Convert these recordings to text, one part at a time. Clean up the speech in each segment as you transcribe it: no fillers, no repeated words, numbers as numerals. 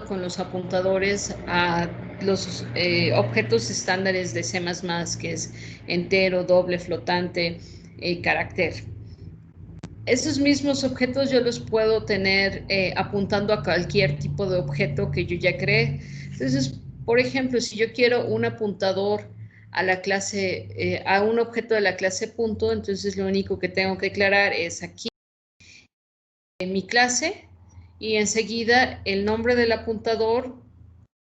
con los apuntadores a los objetos estándares de C++, que es entero, doble, flotante, carácter. Estos mismos objetos yo los puedo tener apuntando a cualquier tipo de objeto que yo ya creé. Entonces, por ejemplo, si yo quiero un apuntador a la clase, a un objeto de la clase punto, entonces lo único que tengo que declarar es aquí en mi clase y enseguida el nombre del apuntador,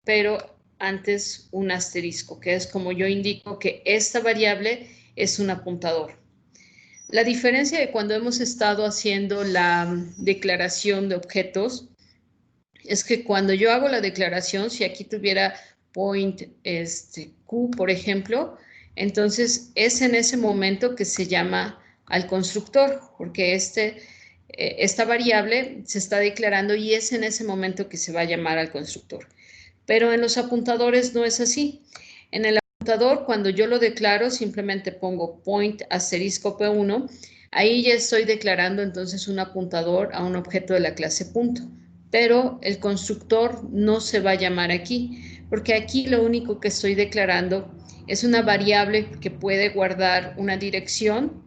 pero antes un asterisco, que es como yo indico que esta variable es un apuntador. La diferencia de cuando hemos estado haciendo la declaración de objetos es que cuando yo hago la declaración, si aquí tuviera point Q, por ejemplo, entonces es en ese momento que se llama al constructor, porque esta variable se está declarando y es en ese momento que se va a llamar al constructor. Pero en los apuntadores no es así. En el apuntador, cuando yo lo declaro, simplemente pongo point asterisco P1, ahí ya estoy declarando entonces un apuntador a un objeto de la clase punto. Pero el constructor no se va a llamar aquí, porque aquí lo único que estoy declarando es una variable que puede guardar una dirección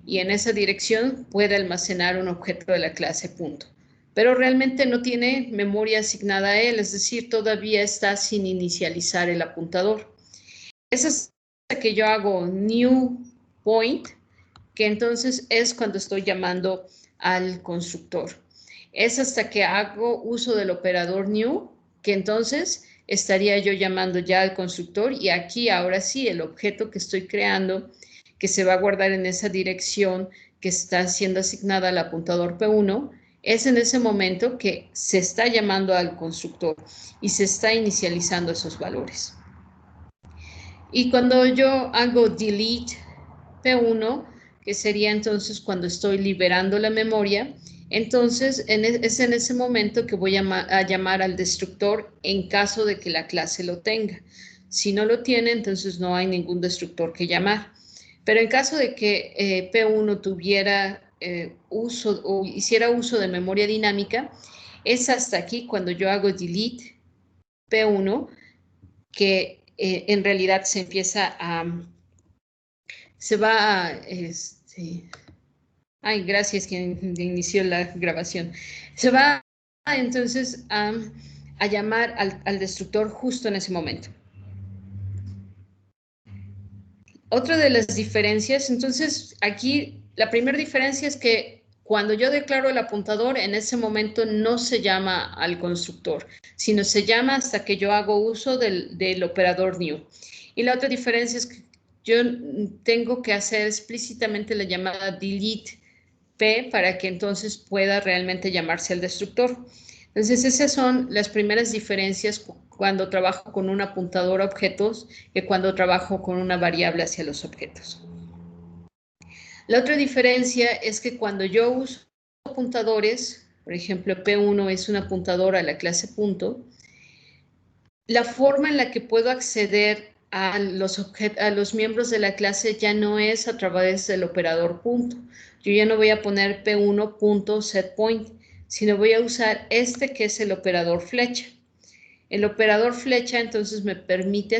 y en esa dirección puede almacenar un objeto de la clase punto. Pero realmente no tiene memoria asignada a él, es decir, todavía está sin inicializar el apuntador. Es hasta que yo hago new point, que entonces es cuando estoy llamando al constructor. Es hasta que hago uso del operador new, que entonces estaría yo llamando ya al constructor y aquí ahora sí el objeto que estoy creando, que se va a guardar en esa dirección que está siendo asignada al apuntador P1, es en ese momento que se está llamando al constructor y se está inicializando esos valores. Y cuando yo hago delete P1, que sería entonces cuando estoy liberando la memoria, entonces es en ese momento que voy a llamar al destructor en caso de que la clase lo tenga. Si no lo tiene, entonces no hay ningún destructor que llamar. Pero en caso de que P1 tuviera uso o hiciera uso de memoria dinámica, es hasta aquí cuando yo hago delete P1 que en realidad se empieza a, se va a, ay, gracias quien inició la grabación. Se va entonces a llamar al destructor justo en ese momento. Otra de las diferencias, entonces aquí la primera diferencia es que cuando yo declaro el apuntador, en ese momento no se llama al constructor, sino se llama hasta que yo hago uso del operador new. Y la otra diferencia es que yo tengo que hacer explícitamente la llamada delete P para que entonces pueda realmente llamarse al destructor. Entonces, esas son las primeras diferencias cuando trabajo con un apuntador a objetos que cuando trabajo con una variable hacia los objetos. La otra diferencia es que cuando yo uso apuntadores, por ejemplo, P1 es un apuntador a la clase punto, la forma en la que puedo acceder a los miembros de la clase ya no es a través del operador punto. Yo ya no voy a poner P1.setPoint, sino voy a usar este que es el operador flecha. El operador flecha entonces me permite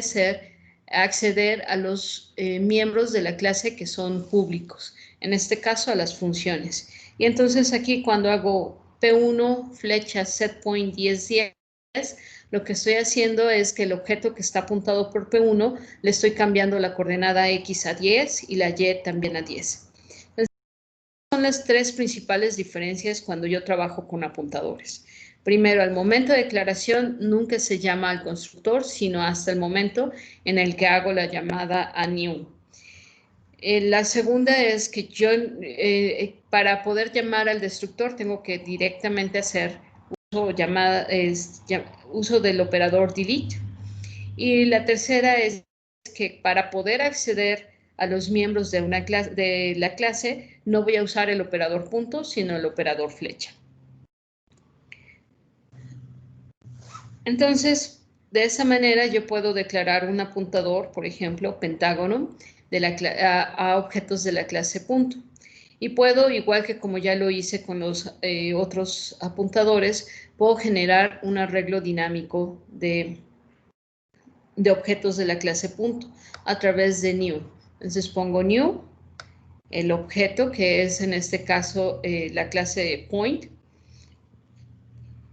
acceder a los miembros de la clase que son públicos, en este caso a las funciones. Y entonces aquí cuando hago P1 flecha setPoint 1010, lo que estoy haciendo es que el objeto que está apuntado por P1 le estoy cambiando la coordenada X a 10 y la Y también a 10. Entonces, son las tres principales diferencias cuando yo trabajo con apuntadores. Primero, al momento de declaración nunca se llama al constructor, sino hasta el momento en el que hago la llamada a new. La segunda es que yo, para poder llamar al destructor, tengo que directamente hacer uso del operador delete. Y la tercera es que para poder acceder a los miembros de la clase, no voy a usar el operador punto, sino el operador flecha. Entonces, de esa manera yo puedo declarar un apuntador, por ejemplo, pentágono, a objetos de la clase punto. Y puedo, igual que como ya lo hice con los otros apuntadores, puedo generar un arreglo dinámico de objetos de la clase punto a través de new. Entonces pongo new, el objeto que es en este caso la clase point,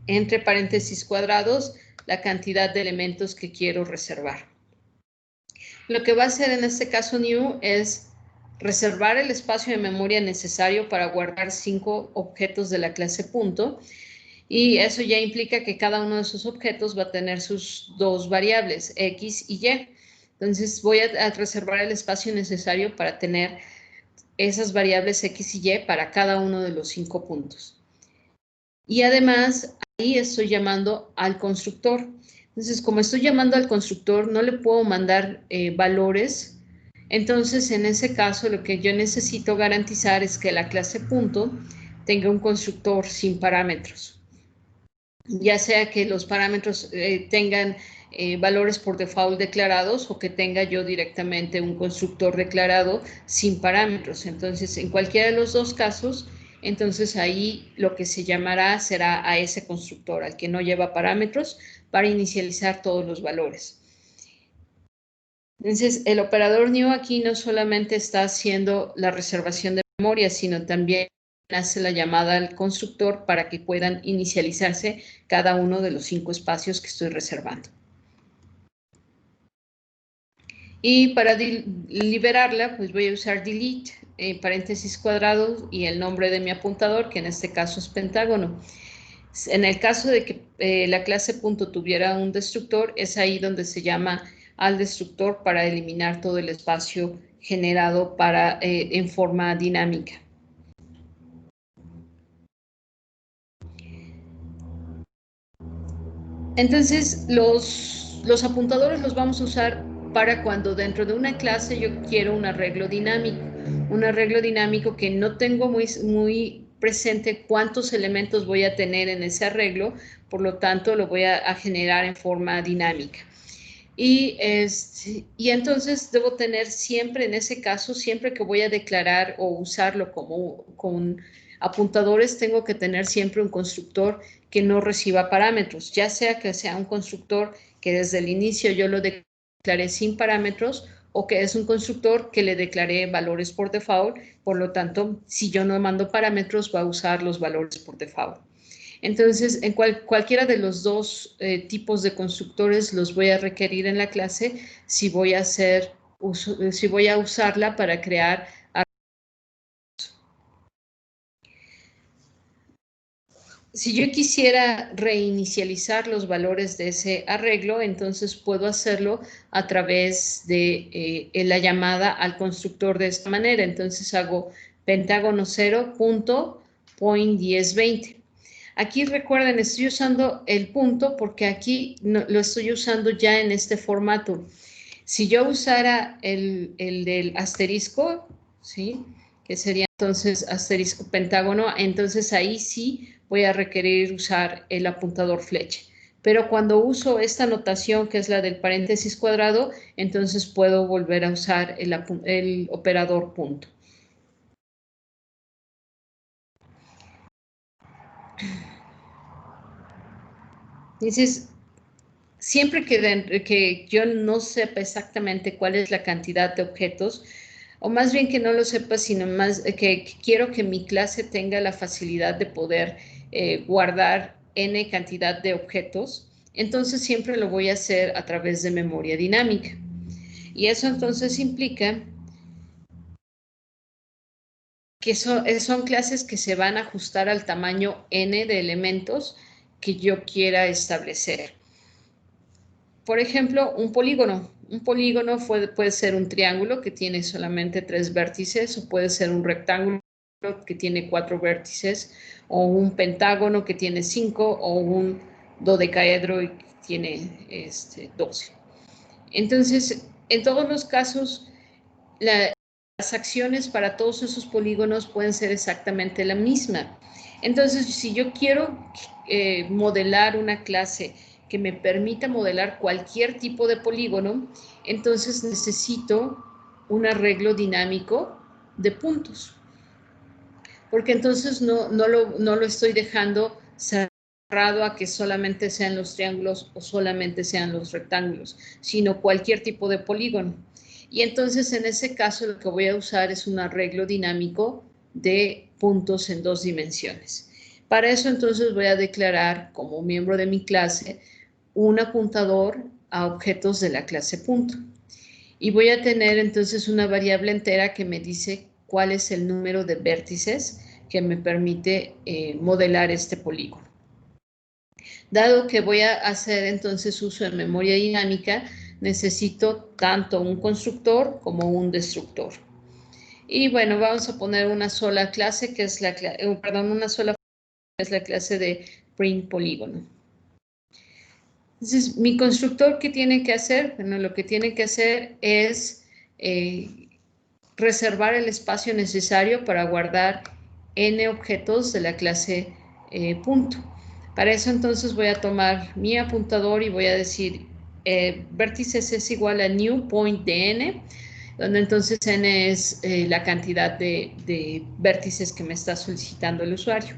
entre paréntesis cuadrados, la cantidad de elementos que quiero reservar. Lo que va a hacer en este caso new es reservar el espacio de memoria necesario para guardar 5 objetos de la clase punto, y eso ya implica que cada uno de esos objetos va a tener sus 2 variables, X y Y. Entonces voy a reservar el espacio necesario para tener esas variables X y Y para cada uno de los 5 puntos. Y además, ahí estoy llamando al constructor. Entonces, como estoy llamando al constructor, no le puedo mandar valores. Entonces, en ese caso, lo que yo necesito garantizar es que la clase punto tenga un constructor sin parámetros. Ya sea que los parámetros tengan valores por default declarados o que tenga yo directamente un constructor declarado sin parámetros. Entonces, en cualquiera de los dos casos, entonces ahí lo que se llamará será a ese constructor, al que no lleva parámetros, para inicializar todos los valores. Entonces, el operador new aquí no solamente está haciendo la reservación de memoria, sino también hace la llamada al constructor para que puedan inicializarse cada uno de los 5 espacios que estoy reservando. Y para liberarla, pues voy a usar delete, paréntesis cuadrados y el nombre de mi apuntador, que en este caso es pentágono. En el caso de que la clase punto tuviera un destructor, es ahí donde se llama al destructor para eliminar todo el espacio generado en forma dinámica. Entonces, los apuntadores los vamos a usar para cuando dentro de una clase yo quiero un arreglo dinámico que no tengo muy presente cuántos elementos voy a tener en ese arreglo, por lo tanto lo voy a generar en forma dinámica. Y entonces debo tener siempre, en ese caso, siempre que voy a declarar o usarlo con apuntadores, tengo que tener siempre un constructor que no reciba parámetros, ya sea que sea un constructor que desde el inicio yo lo declaré sin parámetros o que es un constructor que le declaré valores por default, por lo tanto, si yo no mando parámetros, va a usar los valores por default. Entonces, en cualquiera de los dos tipos de constructores los voy a requerir en la clase si voy a usarla para crear arreglos. Si yo quisiera reinicializar los valores de ese arreglo, entonces puedo hacerlo a través de la llamada al constructor de esta manera. Entonces hago pentágono 0.point1020. Aquí recuerden, estoy usando el punto porque aquí lo estoy usando ya en este formato. Si yo usara el del asterisco, ¿sí? Que sería entonces asterisco pentágono, entonces ahí sí voy a requerir usar el apuntador flecha. Pero cuando uso esta notación, que es la del paréntesis cuadrado, entonces puedo volver a usar el operador punto. Entonces, siempre que yo no sepa exactamente cuál es la cantidad de objetos, o más bien que no lo sepa, sino más que quiero que mi clase tenga la facilidad de poder guardar n cantidad de objetos, entonces siempre lo voy a hacer a través de memoria dinámica. Y eso entonces implica que son clases que se van a ajustar al tamaño n de elementos que yo quiera establecer. Por ejemplo, un polígono. Un polígono puede ser un triángulo que tiene solamente 3 vértices, o puede ser un rectángulo que tiene 4 vértices, o un pentágono que tiene 5, o un dodecaedro que tiene 12. Entonces, en todos los casos, las acciones para todos esos polígonos pueden ser exactamente la misma. Entonces, si yo quiero modelar una clase que me permita modelar cualquier tipo de polígono, entonces necesito un arreglo dinámico de puntos. porque entonces no lo estoy dejando cerrado a que solamente sean los triángulos o solamente sean los rectángulos, sino cualquier tipo de polígono. Y entonces en ese caso lo que voy a usar es un arreglo dinámico de puntos en 2 dimensiones. Para eso entonces voy a declarar como miembro de mi clase un apuntador a objetos de la clase punto. Y voy a tener entonces una variable entera que me dice cuál es el número de vértices que me permite modelar este polígono. Dado que voy a hacer entonces uso de memoria dinámica, necesito tanto un constructor como un destructor. Y bueno, vamos a poner una sola clase que es una sola que es la clase de print polígono. Entonces, mi constructor, ¿qué tiene que hacer? Bueno, lo que tiene que hacer es reservar el espacio necesario para guardar n objetos de la clase punto. Para eso entonces voy a tomar mi apuntador y voy a decir vértices es igual a new point de n, donde entonces n es la cantidad de vértices que me está solicitando el usuario.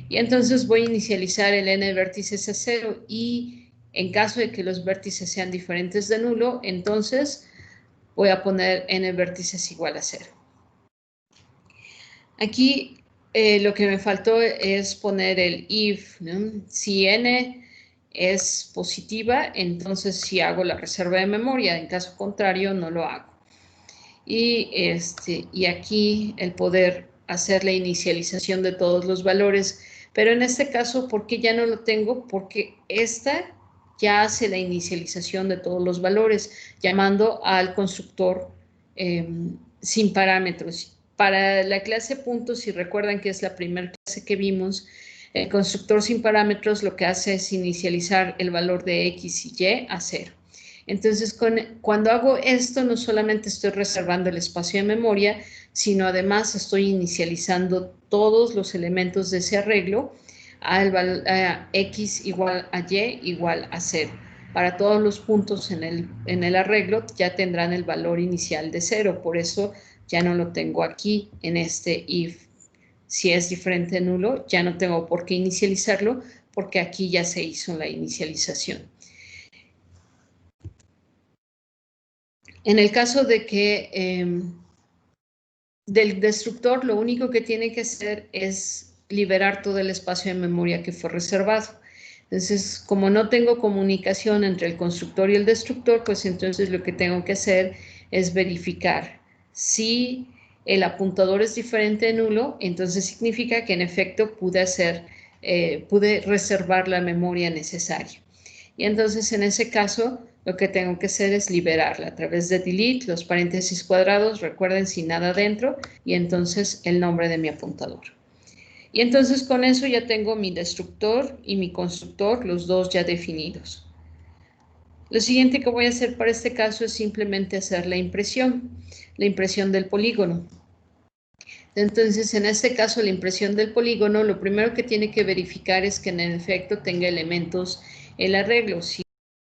Y entonces voy a inicializar el n vértices a 0 y en caso de que los vértices sean diferentes de nulo, entonces voy a poner n vértices igual a 0. Aquí lo que me faltó es poner el if, ¿no? Si n es positiva, entonces sí hago la reserva de memoria, en caso contrario no lo hago. Y aquí el poder hacer la inicialización de todos los valores, pero en este caso, ¿por qué ya no lo tengo? Porque esta ya hace la inicialización de todos los valores, llamando al constructor sin parámetros. Para la clase puntos, si recuerdan que es la primera clase que vimos, el constructor sin parámetros lo que hace es inicializar el valor de x y y a 0. Entonces, cuando hago esto, no solamente estoy reservando el espacio de memoria, sino además estoy inicializando todos los elementos de ese arreglo a x igual a y igual a 0. Para todos los puntos en el arreglo ya tendrán el valor inicial de 0, por eso ya no lo tengo aquí en este if. Si es diferente de nulo, ya no tengo por qué inicializarlo, porque aquí ya se hizo la inicialización. En el caso de que del destructor, lo único que tiene que hacer es liberar todo el espacio de memoria que fue reservado. Entonces, como no tengo comunicación entre el constructor y el destructor, pues entonces lo que tengo que hacer es verificar si el apuntador es diferente de nulo, entonces significa que en efecto pude reservar la memoria necesaria. Y entonces en ese caso lo que tengo que hacer es liberarla a través de delete, los paréntesis cuadrados, recuerden sin nada dentro, y entonces el nombre de mi apuntador. Y entonces con eso ya tengo mi destructor y mi constructor, los dos ya definidos. Lo siguiente que voy a hacer para este caso es simplemente hacer la impresión del polígono. Entonces, en este caso, la impresión del polígono, lo primero que tiene que verificar es que en efecto tenga elementos el arreglo. Si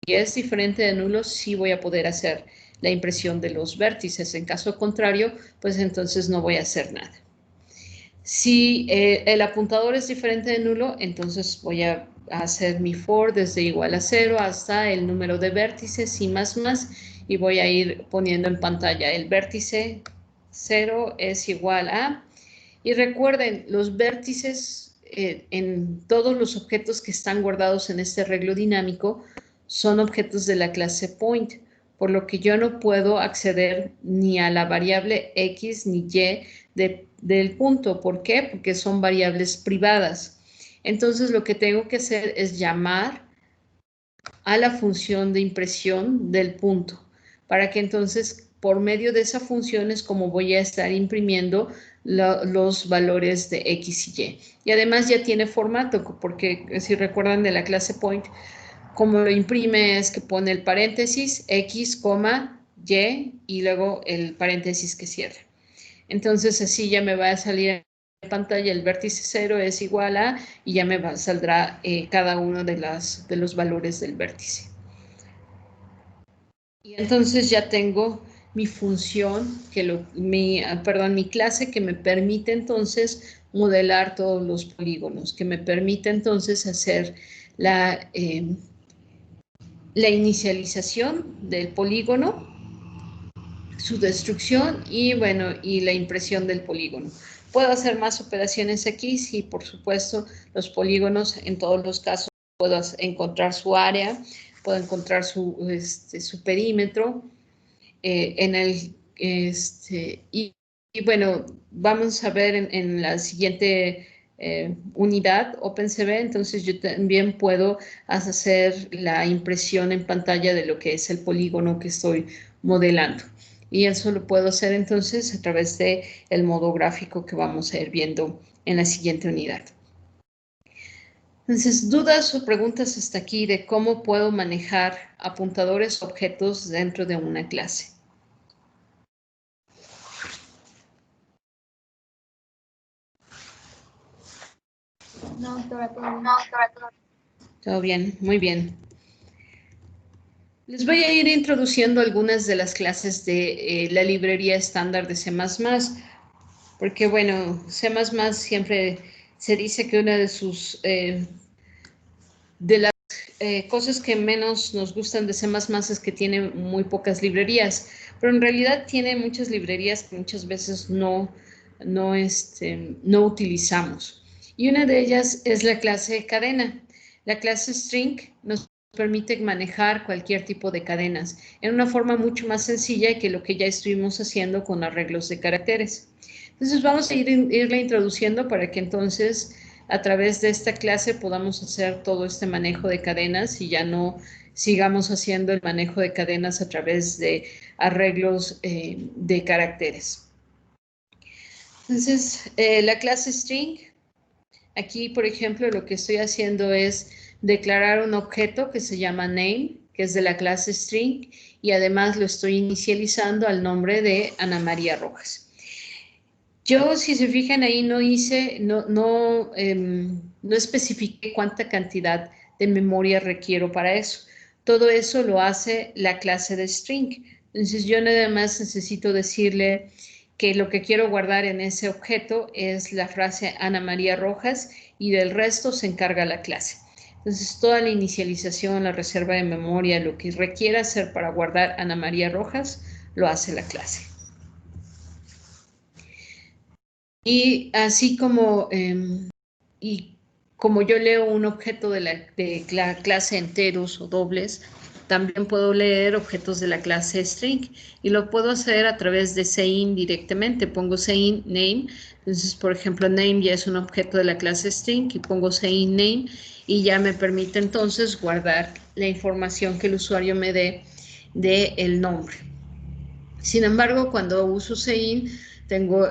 es diferente de nulo, sí voy a poder hacer la impresión de los vértices. En caso contrario, pues entonces no voy a hacer nada. Si el apuntador es diferente de nulo, entonces voy a hacer mi for desde igual a 0 hasta el número de vértices y más, y voy a ir poniendo en pantalla el vértice 0 es igual a, y recuerden, los vértices en todos los objetos que están guardados en este arreglo dinámico son objetos de la clase point, por lo que yo no puedo acceder ni a la variable x ni y del punto. ¿Por qué? Porque son variables privadas. Entonces lo que tengo que hacer es llamar a la función de impresión del punto, para que entonces por medio de esa función es como voy a estar imprimiendo los valores de x y y. Y además ya tiene formato, porque si recuerdan de la clase point, como lo imprime es que pone el paréntesis x, y luego el paréntesis que cierra. Entonces así ya me va a salir en pantalla el vértice 0 es igual a, y ya me saldrá cada uno de los valores del vértice. Y entonces ya tengo mi función, mi clase que me permite entonces modelar todos los polígonos, que me permite entonces hacer la inicialización del polígono, su destrucción y, bueno, y la impresión del polígono. ¿Puedo hacer más operaciones aquí? Sí, por supuesto, los polígonos en todos los casos puedo encontrar su área, puedo encontrar su perímetro y bueno, vamos a ver en la siguiente unidad OpenCV, entonces yo también puedo hacer la impresión en pantalla de lo que es el polígono que estoy modelando. Y eso lo puedo hacer entonces a través de el modo gráfico que vamos a ir viendo en la siguiente unidad. Entonces, ¿dudas o preguntas hasta aquí de cómo puedo manejar apuntadores objetos dentro de una clase? No, todo bien. Todo bien, muy bien. Les voy a ir introduciendo algunas de las clases de la librería estándar de C++, porque bueno, C++ siempre se dice que una de sus de las cosas que menos nos gustan de C++ es que tiene muy pocas librerías, pero en realidad tiene muchas librerías que muchas veces no utilizamos. Y una de ellas es la clase cadena. La clase string nos permite manejar cualquier tipo de cadenas en una forma mucho más sencilla que lo que ya estuvimos haciendo con arreglos de caracteres. Entonces vamos a irla introduciendo para que entonces a través de esta clase podamos hacer todo este manejo de cadenas y ya no sigamos haciendo el manejo de cadenas a través de arreglos de caracteres. Entonces, la clase string, aquí, por ejemplo, lo que estoy haciendo es declarar un objeto que se llama name, que es de la clase string, y además lo estoy inicializando al nombre de Ana María Rojas. Yo, si se fijan ahí, no especifiqué cuánta cantidad de memoria requiero para eso. Todo eso lo hace la clase de string. Entonces, yo nada más necesito decirle que lo que quiero guardar en ese objeto es la frase Ana María Rojas y del resto se encarga la clase. Entonces, toda la inicialización, la reserva de memoria, lo que requiera hacer para guardar Ana María Rojas, lo hace la clase. Y así como, como yo leo un objeto de la clase enteros o dobles, también puedo leer objetos de la clase string y lo puedo hacer a través de sein directamente. Pongo sein name, entonces por ejemplo name ya es un objeto de la clase string y pongo sein name y ya me permite entonces guardar la información que el usuario me dé del nombre. Sin embargo, cuando uso sein, tengo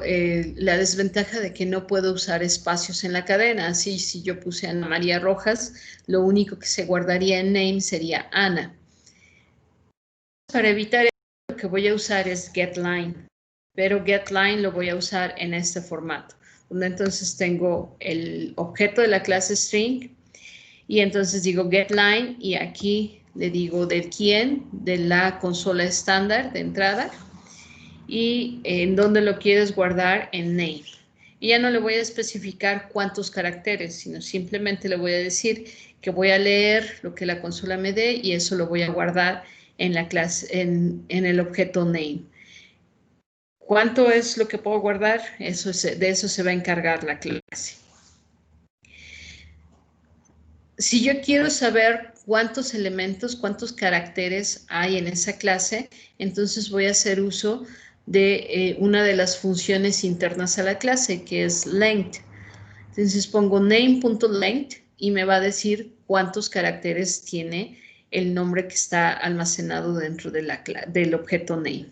la desventaja de que no puedo usar espacios en la cadena. Así, si yo puse Ana María Rojas, lo único que se guardaría en name sería Ana. Para evitar eso, lo que voy a usar es getLine, pero getLine lo voy a usar en este formato, donde entonces tengo el objeto de la clase string y entonces digo getLine y aquí le digo de quién, de la consola estándar de entrada, y en dónde lo quieres guardar en name. Y ya no le voy a especificar cuántos caracteres, sino simplemente le voy a decir que voy a leer lo que la consola me dé y eso lo voy a guardar en la clase, en el objeto name. ¿Cuánto es lo que puedo guardar? De eso se va a encargar la clase. Si yo quiero saber cuántos elementos, cuántos caracteres hay en esa clase, entonces voy a hacer uso de una de las funciones internas a la clase, que es length. Entonces pongo name.length y me va a decir cuántos caracteres tiene el nombre que está almacenado dentro de del objeto name.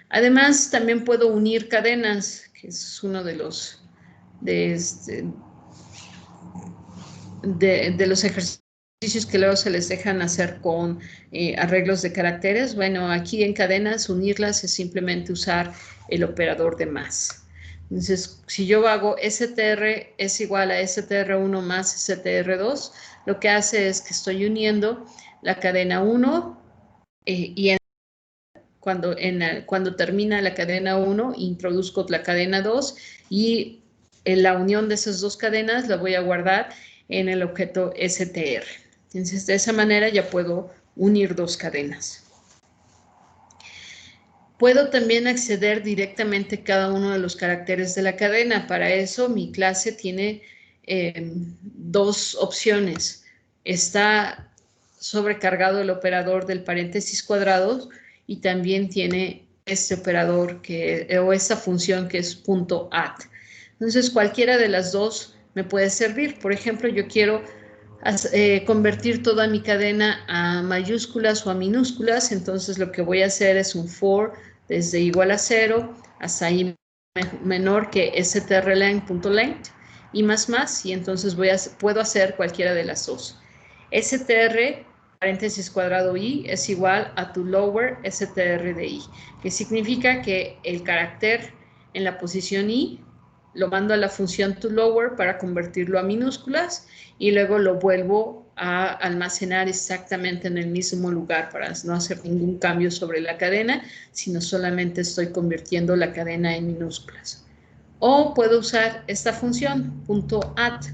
Además, también puedo unir cadenas, que es uno de los ejercicios que luego se les dejan hacer con arreglos de caracteres. Bueno, aquí en cadenas, unirlas es simplemente usar el operador de más. Entonces, si yo hago str es igual a str1 más str2, lo que hace es que estoy uniendo la cadena 1 y cuando termina la cadena 1, introduzco la cadena 2 y la unión de esas dos cadenas la voy a guardar en el objeto str. Entonces, de esa manera ya puedo unir dos cadenas. Puedo también acceder directamente a cada uno de los caracteres de la cadena. Para eso, mi clase tiene dos opciones. Está sobrecargado el operador del paréntesis cuadrado y también tiene este operador o esta función que es .add. Entonces, cualquiera de las dos me puede servir. Por ejemplo, yo quiero convertir toda mi cadena a mayúsculas o a minúsculas, entonces lo que voy a hacer es un for desde igual a 0 hasta i menor que strlen.length y más, y entonces puedo hacer cualquiera de las dos. str, paréntesis cuadrado i, es igual a to lower str de i, que significa que el carácter en la posición i lo mando a la función toLower para convertirlo a minúsculas y luego lo vuelvo a almacenar exactamente en el mismo lugar para no hacer ningún cambio sobre la cadena, sino solamente estoy convirtiendo la cadena en minúsculas. O puedo usar esta función, .add.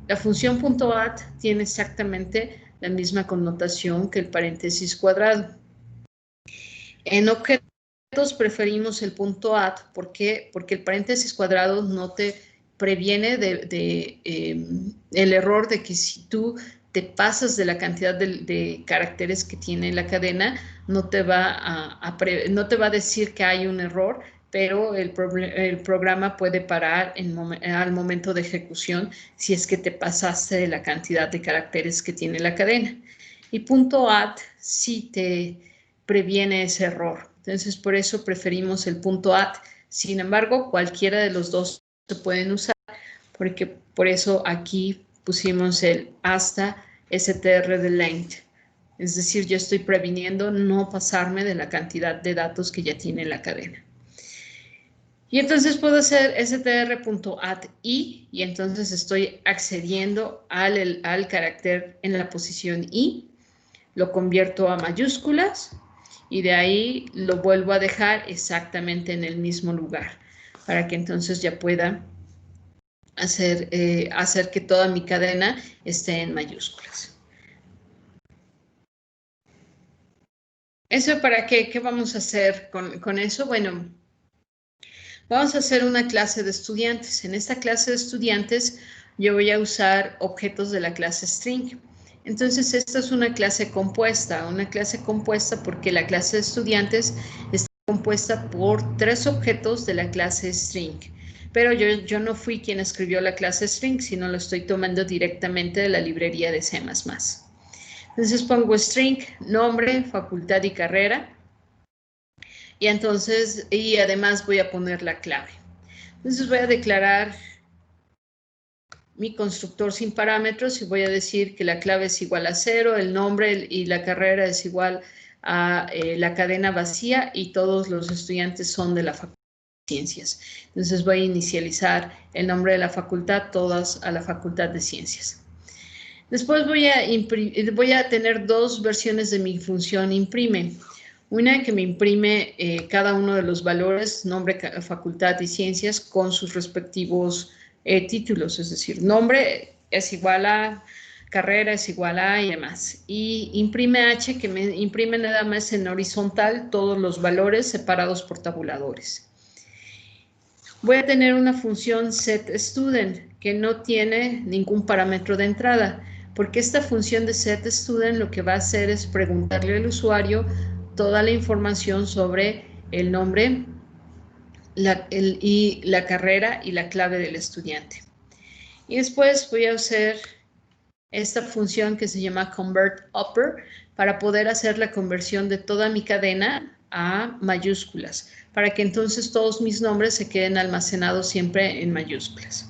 La función .add tiene exactamente la misma connotación que el paréntesis cuadrado. En objetos preferimos el .add. ¿Por qué? Porque el paréntesis cuadrado no te previene el error de que si tú te pasas de la cantidad de caracteres que tiene la cadena, no te va a decir que hay un error, pero el programa puede parar al momento de ejecución si es que te pasaste de la cantidad de caracteres que tiene la cadena. Y .add sí te previene ese error. Entonces, por eso preferimos el .add. Sin embargo, cualquiera de los dos se pueden usar, porque por eso aquí pusimos el hasta str de length. Es decir, yo estoy previniendo no pasarme de la cantidad de datos que ya tiene la cadena. Y entonces puedo hacer str.add i, y entonces estoy accediendo al carácter en la posición i, lo convierto a mayúsculas, y de ahí lo vuelvo a dejar exactamente en el mismo lugar, para que entonces ya pueda hacer que toda mi cadena esté en mayúsculas. ¿Eso para qué? ¿Qué vamos a hacer con eso? Bueno, vamos a hacer una clase de estudiantes. En esta clase de estudiantes yo voy a usar objetos de la clase string. Entonces, esta es una clase compuesta porque la clase de estudiantes está compuesta por 3 objetos de la clase string. Pero yo no fui quien escribió la clase string, sino lo estoy tomando directamente de la librería de C++. Entonces pongo string, nombre, facultad y carrera. Y además voy a poner la clave. Entonces voy a declarar mi constructor sin parámetros y voy a decir que la clave es igual a 0, el nombre y la carrera es igual a la cadena vacía y todos los estudiantes son de la Facultad de Ciencias. Entonces voy a inicializar el nombre de la facultad, todas a la Facultad de Ciencias. Después voy a tener 2 versiones de mi función imprime. Una que me imprime cada uno de los valores, nombre, facultad y ciencias, con sus respectivos títulos, es decir, nombre es igual a, carrera es igual a y demás. Y imprime H, que me imprime nada más en horizontal todos los valores separados por tabuladores. Voy a tener una función setStudent que no tiene ningún parámetro de entrada, porque esta función de setStudent lo que va a hacer es preguntarle al usuario toda la información sobre el nombre y la carrera y la clave del estudiante. Y después voy a hacer esta función que se llama convertUpper para poder hacer la conversión de toda mi cadena a mayúsculas, para que entonces todos mis nombres se queden almacenados siempre en mayúsculas.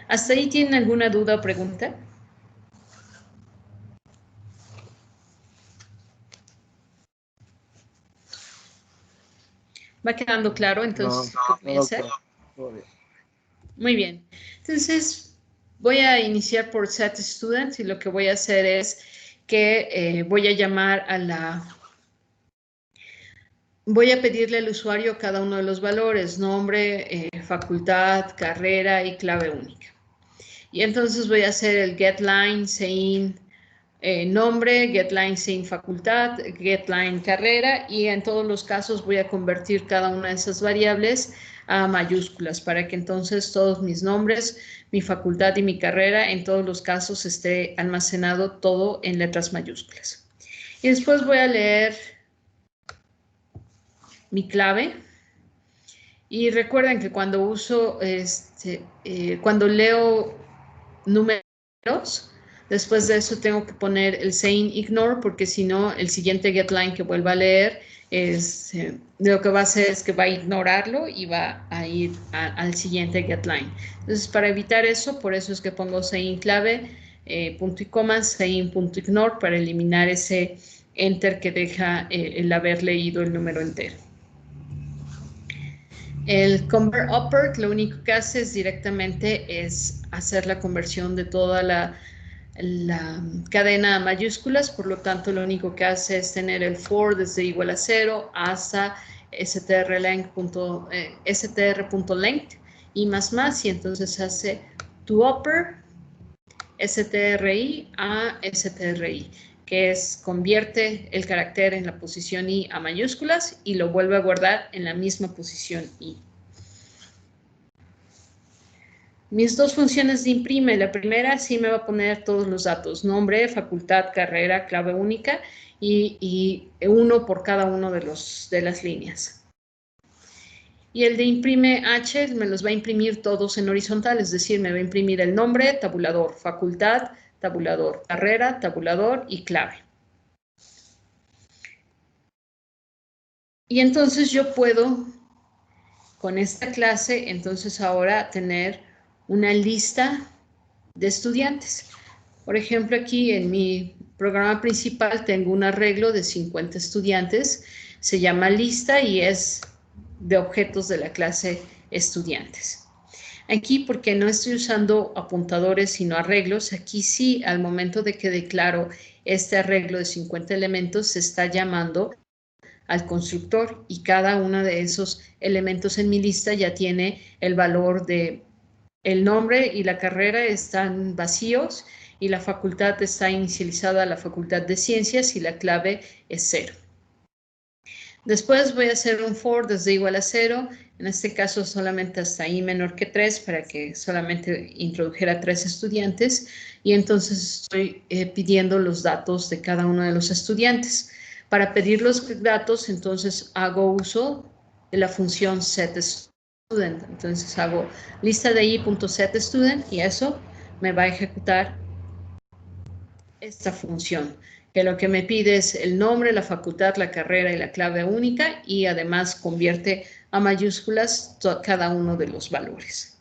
¿Hasta ahí tienen alguna duda o pregunta? ¿Va quedando claro entonces lo que voy a hacer? Muy bien. Entonces, voy a iniciar por setStudent y lo que voy a hacer es que voy a llamar a voy a pedirle al usuario cada uno de los valores, nombre, facultad, carrera y clave única. Y entonces voy a hacer el getLine saying nombre, getLine saying facultad, getLine carrera, y en todos los casos voy a convertir cada una de esas variables a mayúsculas para que entonces todos mis nombres, mi facultad y mi carrera en todos los casos esté almacenado todo en letras mayúsculas. Y después voy a leer mi clave. Y recuerden que cuando uso, cuando leo números, después de eso tengo que poner el saying ignore, porque si no, el siguiente getLine que vuelva a leer lo que va a hacer es que va a ignorarlo y va a ir al siguiente getLine. Entonces, para evitar eso, por eso es que pongo saying clave, punto y coma, saying punto ignore, para eliminar ese enter que deja el haber leído el número entero. El convert upper lo único que hace es directamente hacer la conversión de toda la cadena a mayúsculas, por lo tanto lo único que hace es tener el for desde igual a 0 hasta str.length y más, y entonces hace to upper stri a stri, que convierte el carácter en la posición i a mayúsculas y lo vuelve a guardar en la misma posición i. Mis dos funciones de imprime, la primera sí me va a poner todos los datos, nombre, facultad, carrera, clave única y uno por cada uno de las líneas. Y el de imprime H me los va a imprimir todos en horizontal, es decir, me va a imprimir el nombre, tabulador, facultad, tabulador, carrera, tabulador y clave. Y entonces yo puedo, con esta clase, entonces ahora tener una lista de estudiantes. Por ejemplo, aquí en mi programa principal tengo un arreglo de 50 estudiantes, se llama lista y es de objetos de la clase estudiantes. Aquí, porque no estoy usando apuntadores sino arreglos, aquí sí, al momento de que declaro este arreglo de 50 elementos, se está llamando al constructor y cada uno de esos elementos en mi lista ya tiene el valor de el nombre y la carrera están vacíos y la facultad está inicializada a la facultad de ciencias y la clave es 0. Después voy a hacer un for desde igual a 0, en este caso solamente hasta i menor que 3 para que solamente introdujera 3 estudiantes y entonces estoy pidiendo los datos de cada uno de los estudiantes. Para pedir los datos entonces hago uso de la función setStudent, entonces hago lista de i.setStudent y eso me va a ejecutar esta función, que lo que me pide es el nombre, la facultad, la carrera y la clave única y además convierte a mayúsculas cada uno de los valores.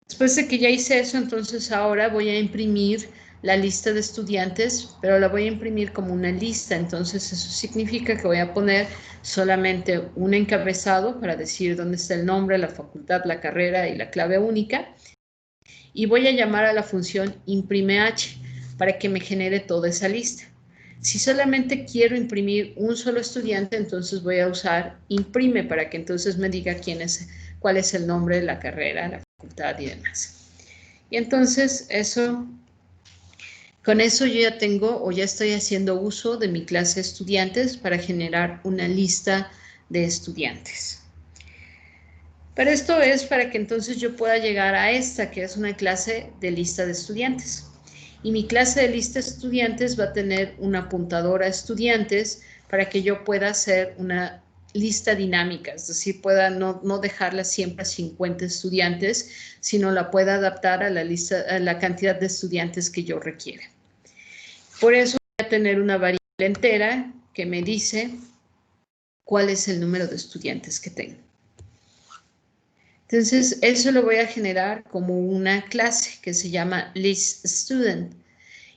Después de que ya hice eso, entonces ahora voy a imprimir la lista de estudiantes, pero la voy a imprimir como una lista, entonces eso significa que voy a poner solamente un encabezado para decir dónde está el nombre, la facultad, la carrera y la clave única, y voy a llamar a la función imprimeh para que me genere toda esa lista. Si solamente quiero imprimir un solo estudiante, entonces voy a usar imprime para que entonces me diga cuál es el nombre, la carrera, la facultad y demás. Y entonces con eso yo ya tengo o ya estoy haciendo uso de mi clase estudiantes para generar una lista de estudiantes. Pero esto es para que entonces yo pueda llegar a esta, que es una clase de lista de estudiantes. Y mi clase de lista de estudiantes va a tener un apuntador a estudiantes para que yo pueda hacer una lista dinámica, es decir, pueda no dejarla siempre a 50 estudiantes, sino la pueda adaptar a la cantidad de estudiantes que yo requiera. Por eso voy a tener una variable entera que me dice cuál es el número de estudiantes que tengo. Entonces, eso lo voy a generar como una clase que se llama listStudent.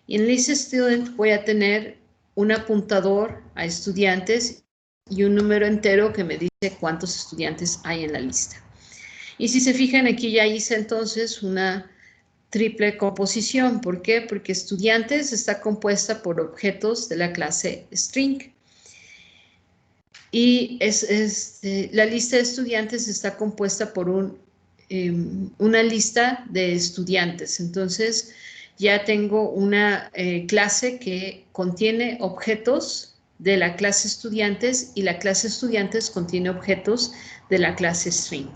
Y en listStudent voy a tener un apuntador a estudiantes y un número entero que me dice cuántos estudiantes hay en la lista. Y si se fijan, aquí ya hice entonces una triple composición. ¿Por qué? Porque estudiantes está compuesta por objetos de la clase string. Y la lista de estudiantes está compuesta por una lista de estudiantes. Entonces, ya tengo una clase que contiene objetos de la clase estudiantes y la clase estudiantes contiene objetos de la clase string.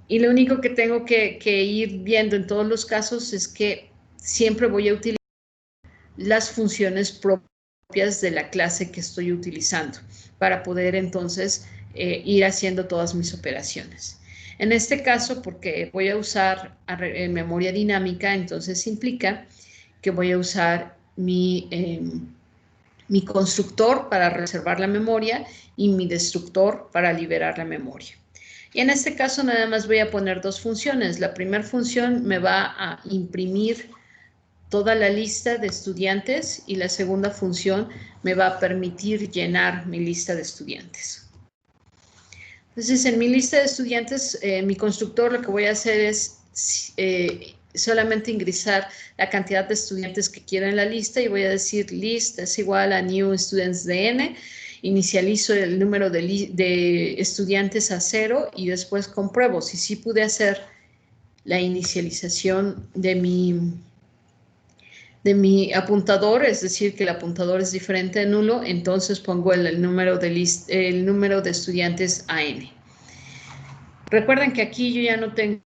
Y lo único que tengo que ir viendo en todos los casos es que siempre voy a utilizar las funciones propias de la clase que estoy utilizando para poder entonces ir haciendo todas mis operaciones. En este caso, porque voy a usar memoria dinámica, entonces implica que voy a usar mi constructor para reservar la memoria y mi destructor para liberar la memoria. Y en este caso nada más voy a poner dos funciones. La primera función me va a imprimir toda la lista de estudiantes y la segunda función me va a permitir llenar mi lista de estudiantes. Entonces, en mi lista de estudiantes, mi constructor lo que voy a hacer es solamente ingresar la cantidad de estudiantes que quiero en la lista y voy a decir list es igual a new students de n, inicializo el número de estudiantes a 0 y después compruebo si sí pude hacer la inicialización de mi apuntador, es decir, que el apuntador es diferente de nulo, entonces pongo el número de estudiantes a n. Recuerden que aquí yo ya no tengo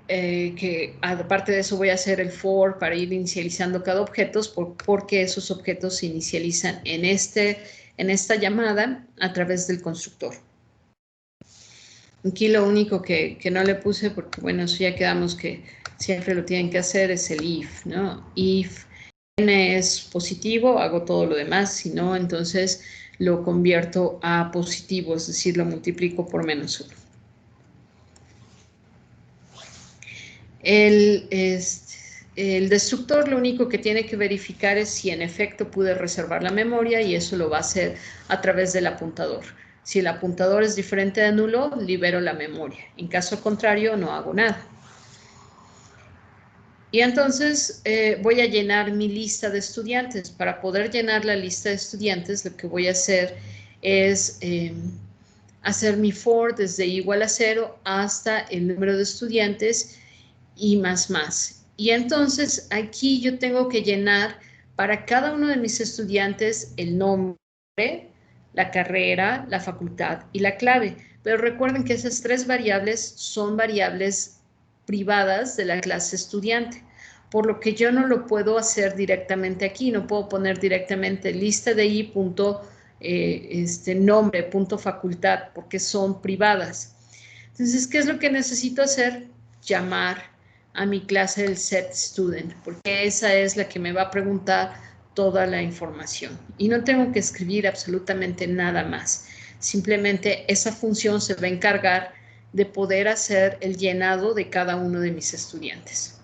que, aparte de eso, voy a hacer el for para ir inicializando cada objeto, porque esos objetos se inicializan en esta llamada a través del constructor. Aquí lo único que no le puse, porque bueno, eso ya quedamos que siempre lo tienen que hacer, es el if, ¿no? If n es positivo, hago todo lo demás, si no, entonces lo convierto a positivo, es decir, lo multiplico por -1. El destructor lo único que tiene que verificar es si en efecto pude reservar la memoria y eso lo va a hacer a través del apuntador. Si el apuntador es diferente de nulo, libero la memoria. En caso contrario, no hago nada. Y entonces voy a llenar mi lista de estudiantes. Para poder llenar la lista de estudiantes, lo que voy a hacer es hacer mi for desde igual a 0 hasta el número de estudiantes y más. Y entonces aquí yo tengo que llenar para cada uno de mis estudiantes el nombre, la carrera, la facultad y la clave. Pero recuerden que esas tres variables son variables privadas de la clase estudiante, por lo que yo no lo puedo hacer directamente aquí, no puedo poner directamente lista de i punto nombre punto facultad, porque son privadas. Entonces, ¿qué es lo que necesito hacer? Llamar a mi clase del set student, porque esa es la que me va a preguntar toda la información. Y no tengo que escribir absolutamente nada más. Simplemente esa función se va a encargar de poder hacer el llenado de cada uno de mis estudiantes.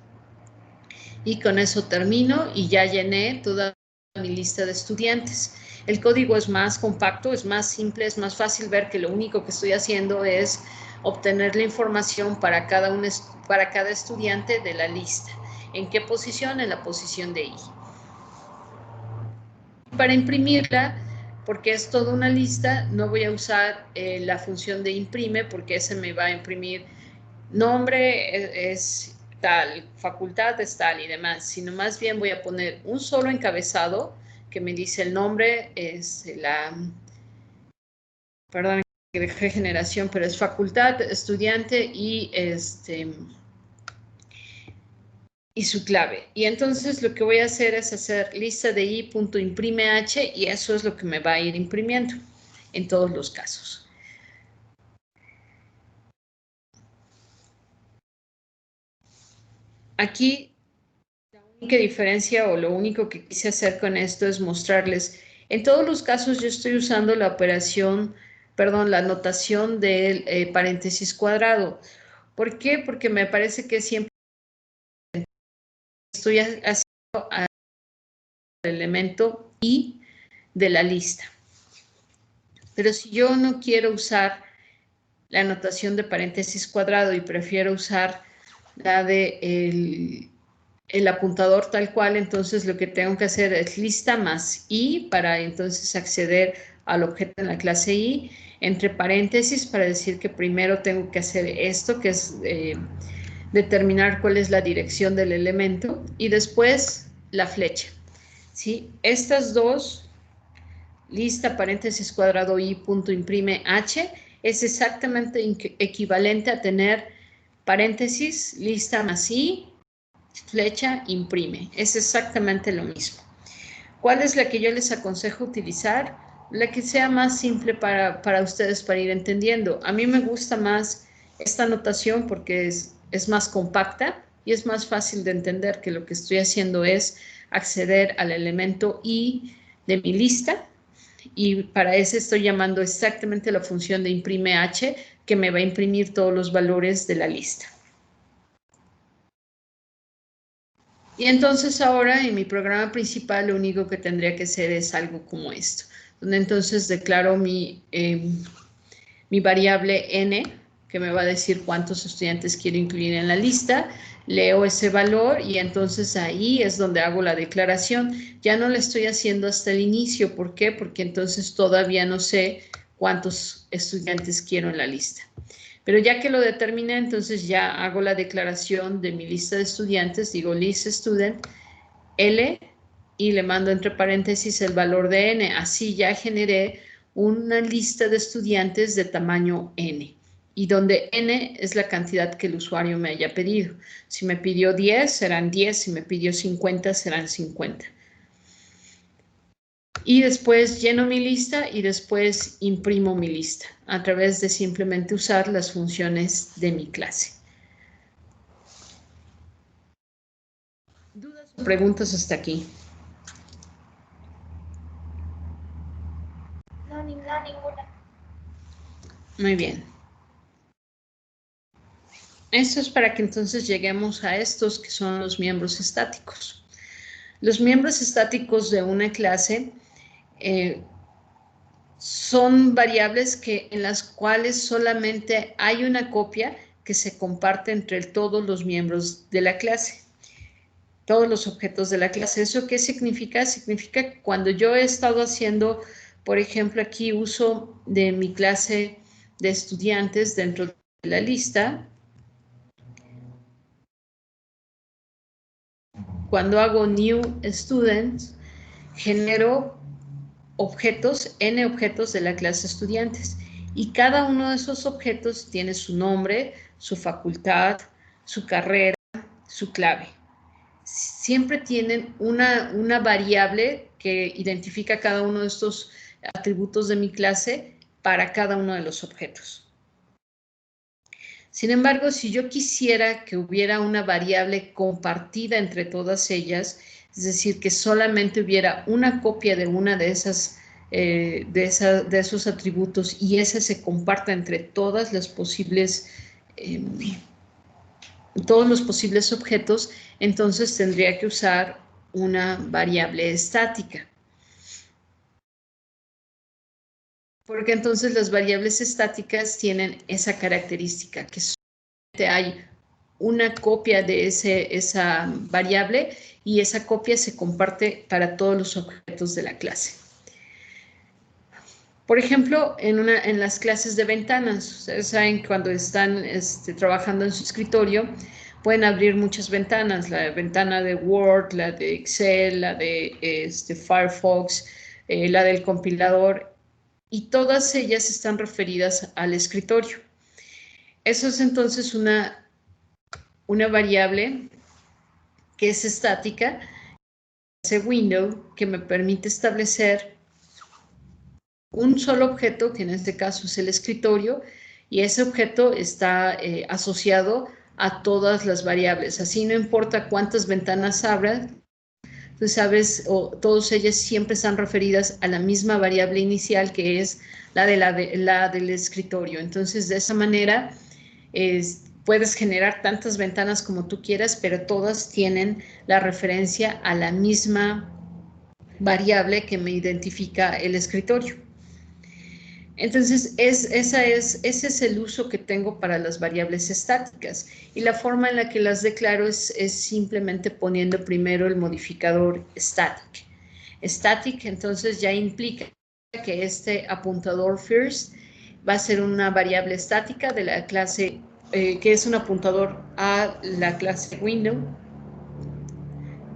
Y con eso termino y ya llené toda mi lista de estudiantes. El código es más compacto, es más simple, es más fácil ver que lo único que estoy haciendo es obtener la información para cada estudiante de la lista. ¿En qué posición? En la posición de I. Para imprimirla, porque es toda una lista, no voy a usar la función de imprime, porque ese me va a imprimir nombre es tal, facultad es tal y demás, sino más bien voy a poner un solo encabezado que me dice el nombre, es perdón que dejé generación, pero es facultad, estudiante y su clave. Y entonces lo que voy a hacer es hacer lista de i.imprimeh y eso es lo que me va a ir imprimiendo en todos los casos. Aquí la única diferencia o lo único que quise hacer con esto es mostrarles, en todos los casos yo estoy usando la la notación del paréntesis cuadrado. ¿Por qué? Porque me parece que siempre estoy haciendo el elemento i de la lista. Pero si yo no quiero usar la notación de paréntesis cuadrado y prefiero usar la de el apuntador tal cual, entonces lo que tengo que hacer es lista más i para entonces acceder al objeto en la clase I, entre paréntesis para decir que primero tengo que hacer esto, que es determinar cuál es la dirección del elemento, y después la flecha. ¿Sí? Estas dos, lista, paréntesis cuadrado I, punto imprime H, es exactamente equivalente a tener paréntesis, lista más I, flecha, imprime. Es exactamente lo mismo. ¿Cuál es la que yo les aconsejo utilizar? La que sea más simple para ustedes, para ir entendiendo. A mí me gusta más esta notación porque es más compacta y es más fácil de entender que lo que estoy haciendo es acceder al elemento I de mi lista, y para eso estoy llamando exactamente la función de imprime H, que me va a imprimir todos los valores de la lista. Y entonces ahora en mi programa principal lo único que tendría que hacer es algo como esto, donde entonces declaro mi variable n, que me va a decir cuántos estudiantes quiero incluir en la lista, leo ese valor y entonces ahí es donde hago la declaración. Ya no la estoy haciendo hasta el inicio. ¿Por qué? Porque entonces todavía no sé cuántos estudiantes quiero en la lista. Pero ya que lo determiné, entonces ya hago la declaración de mi lista de estudiantes, digo list student, L, y le mando entre paréntesis el valor de n. Así ya generé una lista de estudiantes de tamaño n, y donde n es la cantidad que el usuario me haya pedido. Si me pidió 10, serán 10, si me pidió 50, serán 50. Y después lleno mi lista y después imprimo mi lista a través de simplemente usar las funciones de mi clase. ¿Dudas o preguntas hasta aquí? No, ninguna. Muy bien. Esto es para que entonces lleguemos a estos que son los miembros estáticos. Los miembros estáticos de una clase son variables en las cuales solamente hay una copia que se comparte entre todos los miembros de la clase, todos los objetos de la clase. ¿Eso qué significa? Significa que cuando yo he estado haciendo, por ejemplo, aquí uso de mi clase de estudiantes dentro de la lista, cuando hago new students, genero objetos, n objetos de la clase estudiantes, y cada uno de esos objetos tiene su nombre, su facultad, su carrera, su clave. Siempre tienen una variable que identifica cada uno de estos atributos de mi clase para cada uno de los objetos. Sin embargo, si yo quisiera que hubiera una variable compartida entre todas ellas, es decir, que solamente hubiera una copia de una de esas de esos atributos y ese se comparta entre todas las posibles todos los posibles objetos, entonces tendría que usar una variable estática. Porque entonces las variables estáticas tienen esa característica, que solamente hay una copia de esa variable y esa copia se comparte para todos los objetos de la clase. Por ejemplo, en las clases de ventanas, ustedes saben que cuando están trabajando en su escritorio, pueden abrir muchas ventanas, la ventana de Word, la de Excel, la de Firefox, la del compilador, y todas ellas están referidas al escritorio. Eso es entonces una variable que es estática, ese window que me permite establecer un solo objeto, que en este caso es el escritorio, y ese objeto está asociado a todas las variables. Así no importa cuántas ventanas abran, tú sabes, todas ellas siempre están referidas a la misma variable inicial, que es la del escritorio. Entonces, de esa manera, puedes generar tantas ventanas como tú quieras, pero todas tienen la referencia a la misma variable que me identifica el escritorio. Entonces, ese es el uso que tengo para las variables estáticas, y la forma en la que las declaro es simplemente poniendo primero el modificador static. Static entonces ya implica que este apuntador first va a ser una variable estática de la clase, que es un apuntador a la clase window,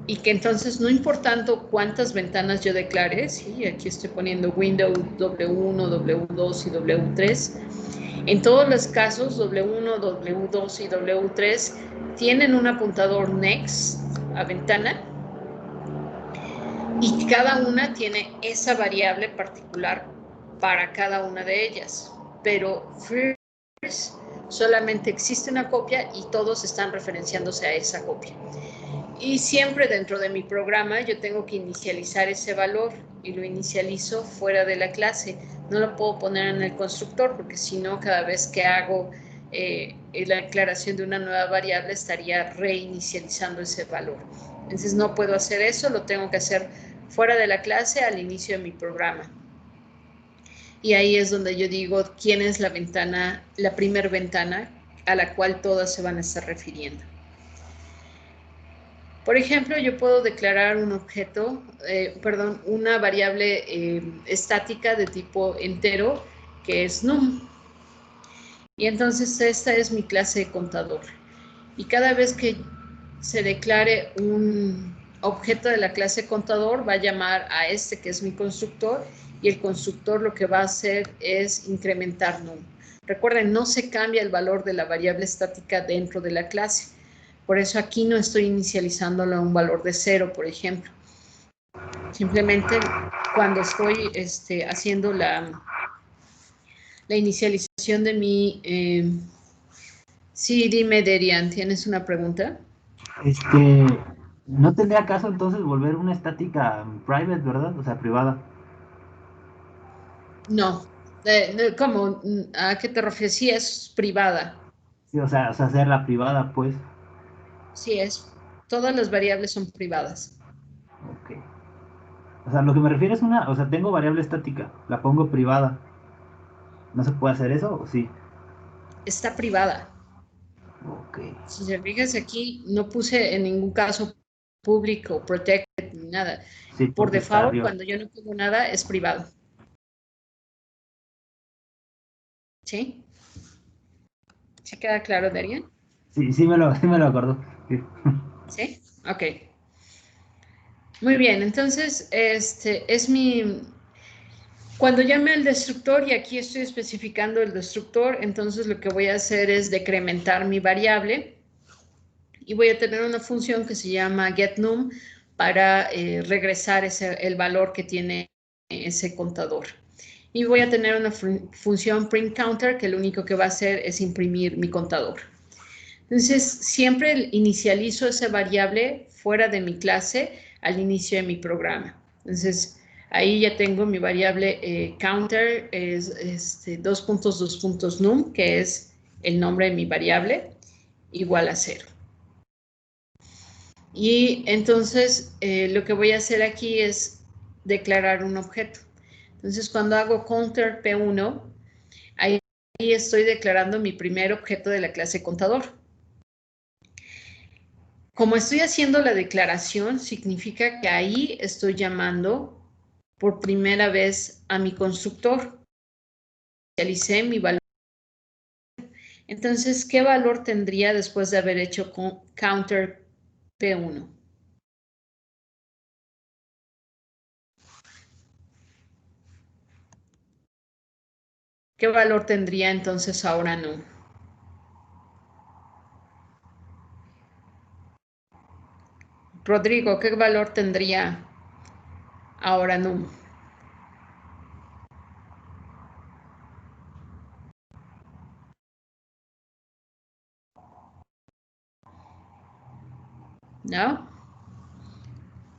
y que entonces no importando cuántas ventanas yo declare, ¿sí? Aquí estoy poniendo window W1, W2 y W3, en todos los casos W1, W2 y W3 tienen un apuntador next a ventana, y cada una tiene esa variable particular para cada una de ellas, pero first solamente existe una copia y todos están referenciándose a esa copia. Y siempre dentro de mi programa yo tengo que inicializar ese valor y lo inicializo fuera de la clase. No lo puedo poner en el constructor porque si no, cada vez que hago la declaración de una nueva variable estaría reinicializando ese valor. Entonces no puedo hacer eso, lo tengo que hacer fuera de la clase al inicio de mi programa. Y ahí es donde yo digo quién es la ventana, la primer ventana a la cual todas se van a estar refiriendo. Por ejemplo, yo puedo declarar un objeto, una variable estática de tipo entero, que es num. Y entonces esta es mi clase de contador. Y cada vez que se declare un objeto de la clase contador, va a llamar a este que es mi constructor, y el constructor lo que va a hacer es incrementar num. Recuerden, no se cambia el valor de la variable estática dentro de la clase. Por eso aquí no estoy inicializándolo a un valor de 0, por ejemplo. Simplemente cuando estoy haciendo la inicialización de mi... Sí, dime, Derian, ¿tienes una pregunta? No tendría caso entonces volver una estática private, ¿verdad? O sea, privada. No. ¿Cómo? ¿A qué te refieres? Sí, es privada. Sí, o sea, hacerla privada, pues. Sí, es. Todas las variables son privadas. Ok. O sea, lo que me refiero es o sea, tengo variable estática, la pongo privada. ¿No se puede hacer eso o sí? Está privada. Ok. Si se fijas aquí, no puse en ningún caso público, protected, ni nada. Sí, Por porque está default, arriba. cuando yo no pongo nada, es privado. ¿Sí? ¿Sí queda claro, Darian? Sí, sí me lo acordó. Sí. ¿Sí? Ok. Muy bien, entonces, es mi... Cuando llame al destructor, y aquí estoy especificando el destructor, entonces lo que voy a hacer es decrementar mi variable, y voy a tener una función que se llama getNum para regresar el valor que tiene ese contador. Y voy a tener una función printCounter que lo único que va a hacer es imprimir mi contador. Entonces, siempre inicializo esa variable fuera de mi clase al inicio de mi programa. Entonces, ahí ya tengo mi variable counter, es 2.2.num, que es el nombre de mi variable, igual a 0. Y entonces, lo que voy a hacer aquí es declarar un objeto. Entonces, cuando hago counter P1, ahí estoy declarando mi primer objeto de la clase contador. Como estoy haciendo la declaración, significa que ahí estoy llamando por primera vez a mi constructor. Inicialicé mi valor. Entonces, ¿qué valor tendría después de haber hecho counter P1? ¿Qué valor tendría entonces ahora no? Rodrigo, ¿qué valor tendría ahora no? ¿No?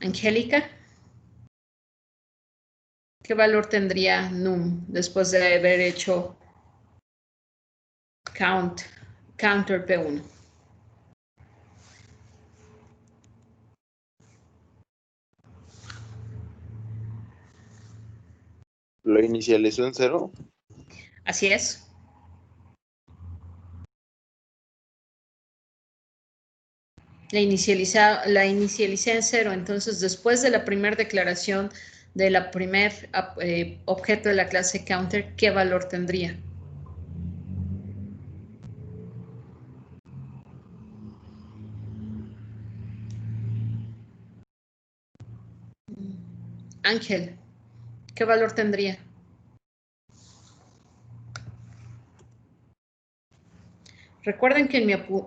Angélica, ¿qué valor tendría num después de haber hecho counter P1? ¿Lo inicializó en 0? Así es. La inicialicé en 0, entonces después de la primera declaración de la primer objeto de la clase counter, ¿qué valor tendría? Ángel, ¿qué valor tendría? Recuerden que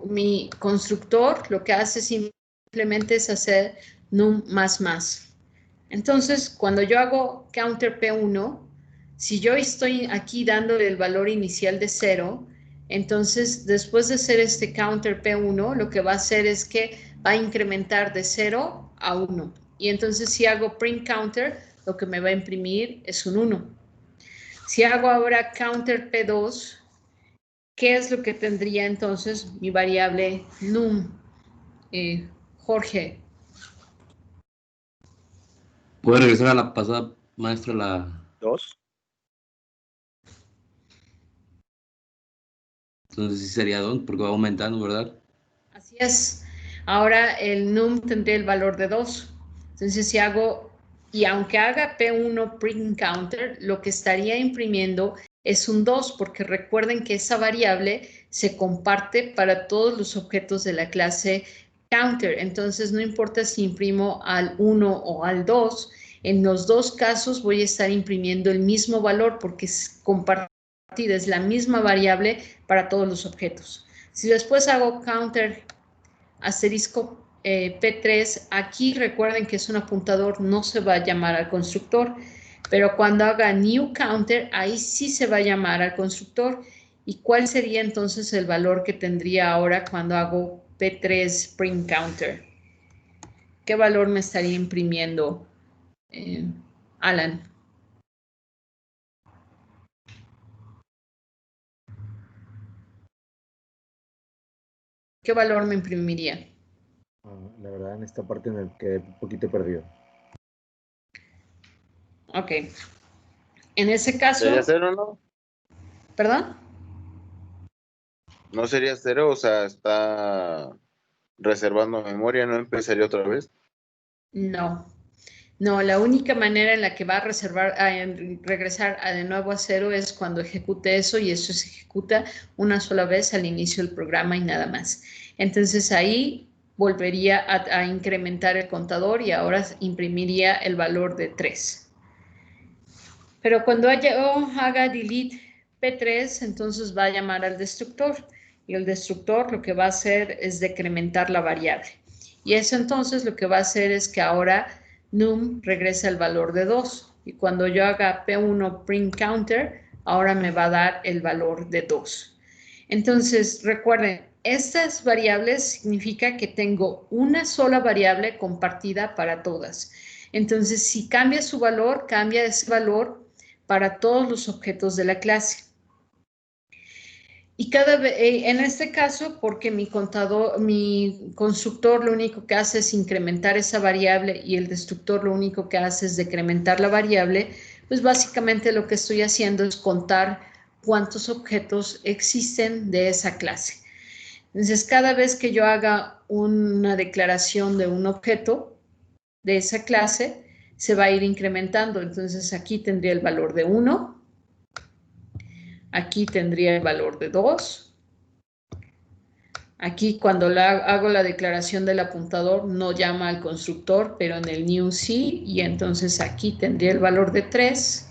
mi constructor lo que hace simplemente es hacer num más. Entonces, cuando yo hago counter P1, si yo estoy aquí dándole el valor inicial de 0, entonces después de hacer este counter P1, lo que va a hacer es que va a incrementar de 0 a 1. Y entonces si hago print counter, lo que me va a imprimir es un 1. Si hago ahora counter P2, ¿qué es lo que tendría entonces mi variable num? Jorge. ¿Puede regresar a la pasada, maestro, la 2. Entonces sí sería 2, porque va aumentando, ¿verdad? Así es. Ahora el num tendría el valor de 2. Entonces si hago, y aunque haga P1 print counter, lo que estaría imprimiendo es un 2, porque recuerden que esa variable se comparte para todos los objetos de la clase counter. Entonces no importa si imprimo al 1 o al 2, en los dos casos voy a estar imprimiendo el mismo valor porque es compartida, es la misma variable para todos los objetos. Si después hago counter asterisco P3, aquí recuerden que es un apuntador, no se va a llamar al constructor, pero cuando haga new counter, ahí sí se va a llamar al constructor. ¿Y cuál sería entonces el valor que tendría ahora cuando hago P3 print counter? ¿Qué valor me estaría imprimiendo, Alan? ¿Qué valor me imprimiría? La verdad, en esta parte me quedé un poquito perdido. Ok. En ese caso... ¿Sería 0, no? ¿Perdón? No sería 0, o sea, está reservando memoria, ¿no empezaría otra vez? No. No, la única manera en la que va a regresar de nuevo a 0 es cuando ejecute eso, y eso se ejecuta una sola vez al inicio del programa y nada más. Entonces ahí volvería a incrementar el contador y ahora imprimiría el valor de 3. Pero cuando haga delete P3, entonces va a llamar al destructor, y el destructor lo que va a hacer es decrementar la variable. Y eso entonces lo que va a hacer es que ahora num regresa el valor de 2. Y cuando yo haga P1 print counter, ahora me va a dar el valor de 2. Entonces, recuerden, estas variables significa que tengo una sola variable compartida para todas. Entonces, si cambia su valor, cambia ese valor para todos los objetos de la clase. Y en este caso, porque mi constructor lo único que hace es incrementar esa variable y el destructor lo único que hace es decrementar la variable, pues básicamente lo que estoy haciendo es contar cuántos objetos existen de esa clase. Entonces, cada vez que yo haga una declaración de un objeto de esa clase, se va a ir incrementando. Entonces, aquí tendría el valor de 1. Aquí tendría el valor de 2. Aquí cuando hago la declaración del apuntador no llama al constructor, pero en el new sí, y entonces aquí tendría el valor de 3.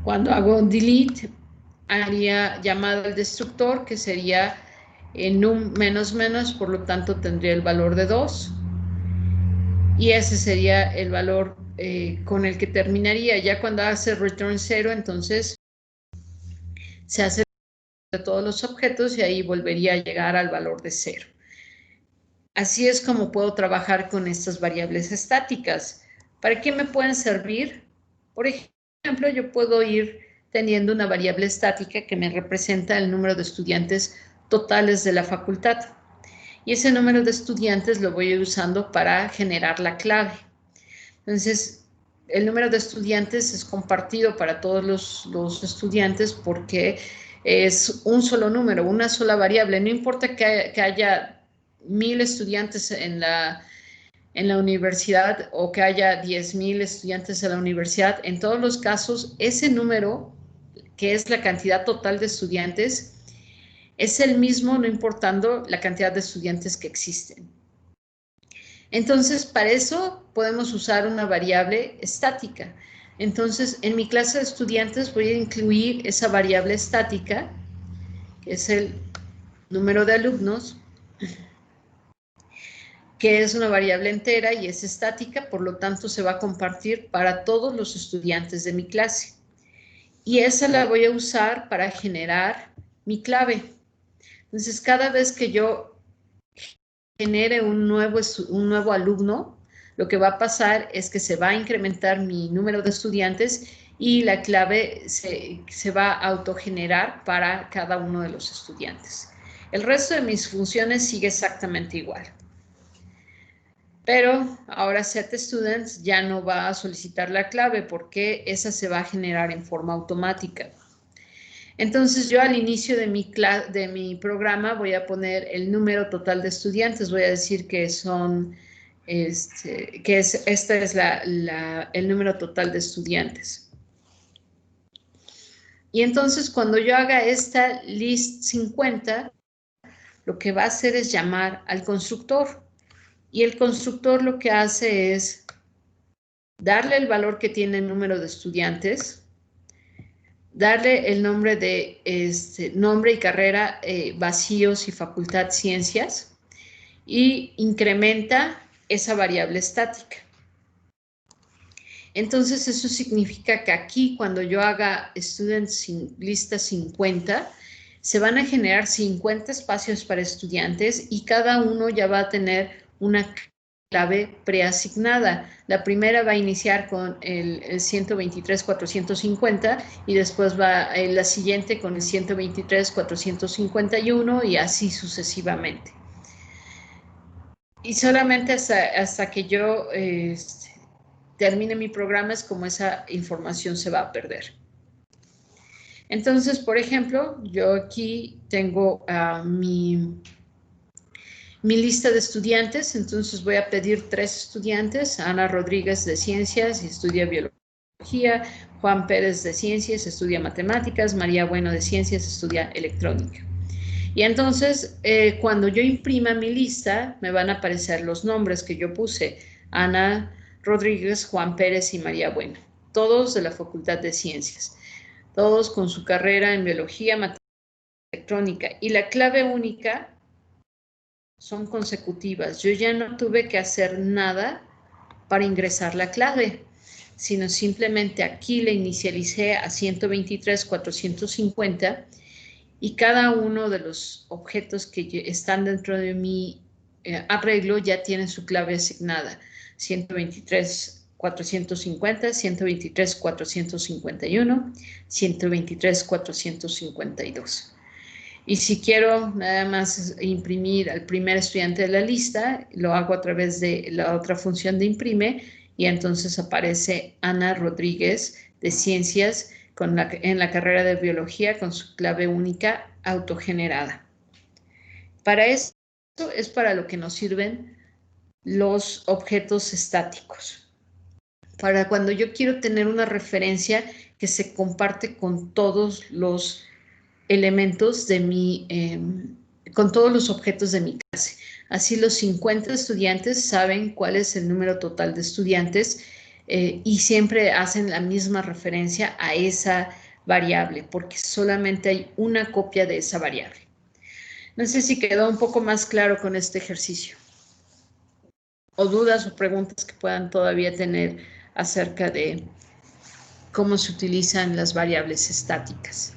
Cuando hago un delete, haría llamada al destructor, que sería num menos menos, por lo tanto tendría el valor de 2. Y ese sería el valor con el que terminaría. Ya cuando hace return 0, entonces se hace de todos los objetos y ahí volvería a llegar al valor de 0. Así es como puedo trabajar con estas variables estáticas. ¿Para qué me pueden servir? Por ejemplo, yo puedo ir teniendo una variable estática que me representa el número de estudiantes totales de la facultad. Y ese número de estudiantes lo voy a ir usando para generar la clave. Entonces, el número de estudiantes es compartido para todos los estudiantes porque es un solo número, una sola variable. No importa que haya 1000 estudiantes en en la universidad o que haya 10,000 estudiantes en la universidad, en todos los casos, ese número, que es la cantidad total de estudiantes, es el mismo no importando la cantidad de estudiantes que existen. Entonces, para eso podemos usar una variable estática. Entonces, en mi clase de estudiantes voy a incluir esa variable estática, que es el número de alumnos, que es una variable entera y es estática, por lo tanto se va a compartir para todos los estudiantes de mi clase. Y esa la voy a usar para generar mi clave. Entonces, cada vez que yo genere un nuevo alumno, lo que va a pasar es que se va a incrementar mi número de estudiantes y la clave se va a autogenerar para cada uno de los estudiantes. El resto de mis funciones sigue exactamente igual. Pero ahora setStudents ya no va a solicitar la clave porque esa se va a generar en forma automática. Entonces yo al inicio de mi programa voy a poner el número total de estudiantes. Voy a decir que son, este es el número total de estudiantes. Y entonces cuando yo haga esta list 50, lo que va a hacer es llamar al constructor. Y el constructor lo que hace es darle el valor que tiene el número de estudiantes, darle el nombre de nombre y carrera vacíos y facultad ciencias y incrementa esa variable estática. Entonces eso significa que aquí cuando yo haga students lista 50, se van a generar 50 espacios para estudiantes y cada uno ya va a tener una clave preasignada. La primera va a iniciar con el 123.450 y después va la siguiente con el 123.451 y así sucesivamente. Y solamente hasta que yo termine mi programa es como esa información se va a perder. Entonces, por ejemplo, yo aquí tengo mi lista de estudiantes, entonces voy a pedir 3 estudiantes, Ana Rodríguez de Ciencias, estudia Biología, Juan Pérez de Ciencias, estudia Matemáticas, María Bueno de Ciencias, estudia Electrónica. Y entonces, cuando yo imprima mi lista, me van a aparecer los nombres que yo puse, Ana Rodríguez, Juan Pérez y María Bueno, todos de la Facultad de Ciencias, todos con su carrera en Biología, Matemáticas, Electrónica, y la clave única son consecutivas. Yo ya no tuve que hacer nada para ingresar la clave, sino simplemente aquí le inicialicé a 123.450 y cada uno de los objetos que están dentro de mi arreglo ya tienen su clave asignada. 123.450, 123.451, 123.452. Y si quiero nada más imprimir al primer estudiante de la lista, lo hago a través de la otra función de imprime y entonces aparece Ana Rodríguez de Ciencias en la carrera de Biología con su clave única autogenerada. Para esto es para lo que nos sirven los objetos estáticos. Para cuando yo quiero tener una referencia que se comparte con todos los elementos de con todos los objetos de mi clase. Así los 50 estudiantes saben cuál es el número total de estudiantes y siempre hacen la misma referencia a esa variable, porque solamente hay una copia de esa variable. No sé si quedó un poco más claro con este ejercicio. O dudas o preguntas que puedan todavía tener acerca de cómo se utilizan las variables estáticas.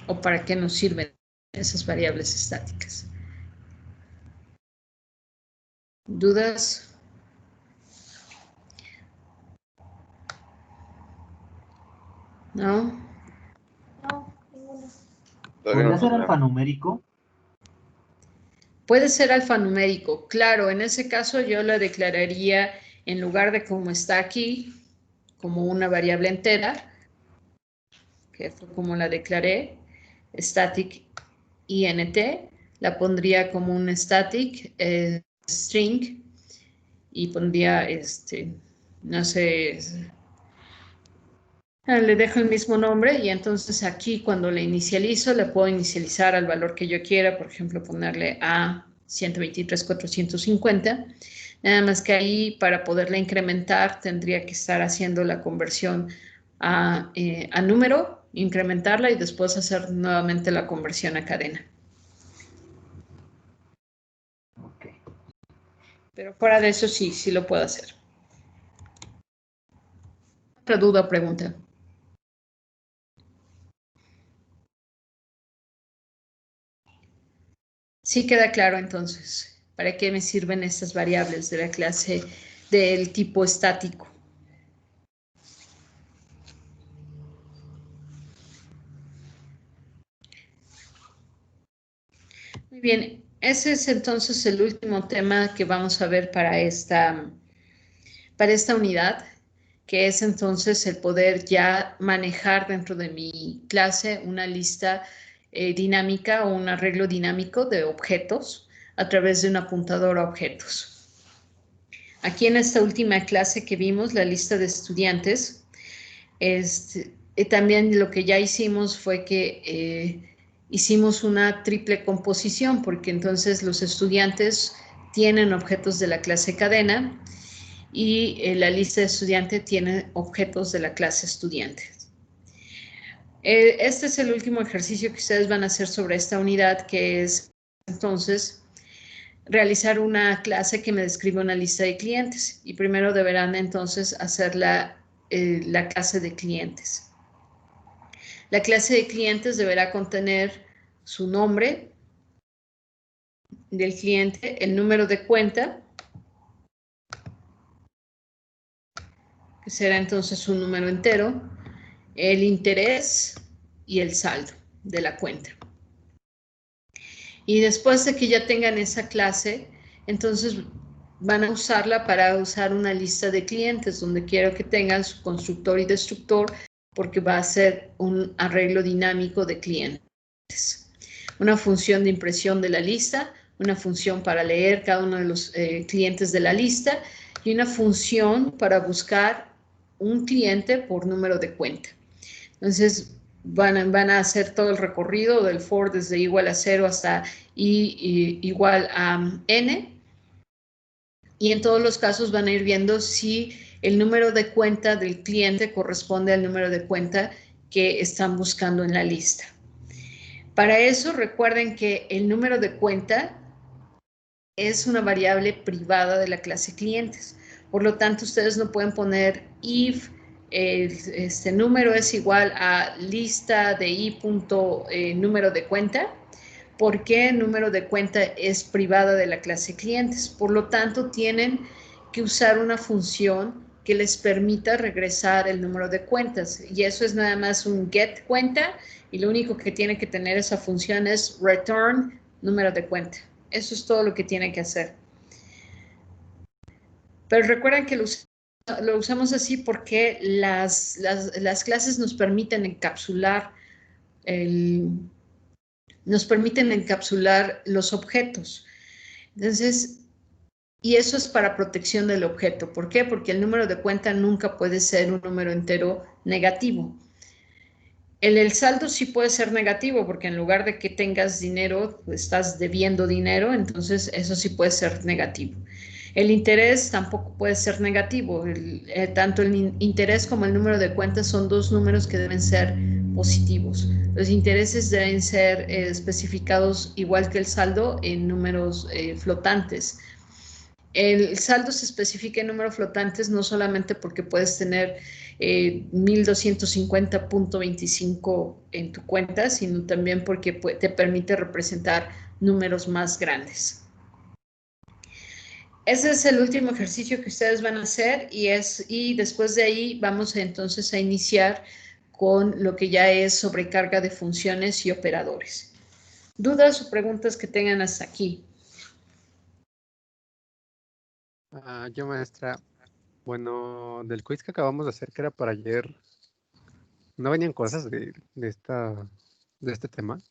¿O para qué nos sirven esas variables estáticas? ¿Dudas? ¿No? No, ninguno. ¿Podría ser alfanumérico? Puede ser alfanumérico. Claro, en ese caso yo la declararía en lugar de como está aquí, como una variable entera, que fue como la declaré, static int, la pondría como un static string y pondría, no sé, le dejo el mismo nombre y entonces aquí cuando le inicializo, le puedo inicializar al valor que yo quiera, por ejemplo, ponerle a 123,450. Nada más que ahí para poderla incrementar tendría que estar haciendo la conversión a número, incrementarla y después hacer nuevamente la conversión a cadena. Ok. Pero fuera de eso sí lo puedo hacer. ¿Otra duda o pregunta? Sí queda claro entonces, ¿para qué me sirven estas variables de la clase del tipo estático? Muy bien, ese es entonces el último tema que vamos a ver para esta unidad, que es entonces el poder ya manejar dentro de mi clase una lista dinámica o un arreglo dinámico de objetos a través de un apuntador a objetos. Aquí en esta última clase que vimos, la lista de estudiantes, también lo que ya hicimos fue que hicimos una triple composición, porque entonces los estudiantes tienen objetos de la clase cadena y la lista de estudiantes tiene objetos de la clase estudiantes. Este es el último ejercicio que ustedes van a hacer sobre esta unidad, que es entonces realizar una clase que me describe una lista de clientes y primero deberán entonces hacer la clase de clientes. La clase de clientes deberá contener su nombre del cliente, el número de cuenta, que será entonces un número entero, el interés y el saldo de la cuenta. Y después de que ya tengan esa clase, entonces van a usarla para usar una lista de clientes, donde quiero que tengan su constructor y destructor, porque va a ser un arreglo dinámico de clientes. Una función de impresión de la lista, una función para leer cada uno de los clientes de la lista y una función para buscar un cliente por número de cuenta. Entonces, van a hacer todo el recorrido del for desde igual a 0 hasta i igual a n. Y en todos los casos van a ir viendo si el número de cuenta del cliente corresponde al número de cuenta que están buscando en la lista. Para eso, recuerden que el número de cuenta es una variable privada de la clase clientes. Por lo tanto, ustedes no pueden poner if este número es igual a lista de i punto número de cuenta, porque número de cuenta es privada de la clase clientes. Por lo tanto, tienen que usar una función que les permita regresar el número de cuentas. Y eso es nada más un get cuenta, y lo único que tiene que tener esa función es return número de cuenta. Eso es todo lo que tiene que hacer. Pero recuerden que lo usamos así porque las clases nos permiten encapsular los objetos. Entonces, y eso es para protección del objeto. ¿Por qué? Porque el número de cuenta nunca puede ser un número entero negativo. El saldo sí puede ser negativo, porque en lugar de que tengas dinero, estás debiendo dinero, entonces eso sí puede ser negativo. El interés tampoco puede ser negativo. Tanto el interés como el número de cuentas son dos números que deben ser positivos. Los intereses deben ser especificados igual que el saldo en números flotantes. El saldo se especifica en números flotantes no solamente porque puedes tener 1250.25 en tu cuenta, sino también porque te permite representar números más grandes. Ese es el último ejercicio que ustedes van a hacer y después de ahí vamos entonces a iniciar con lo que ya es sobrecarga de funciones y operadores. ¿Dudas o preguntas que tengan hasta aquí? Yo, maestra, bueno, del quiz que acabamos de hacer, que era para ayer, ¿no venían cosas de este tema?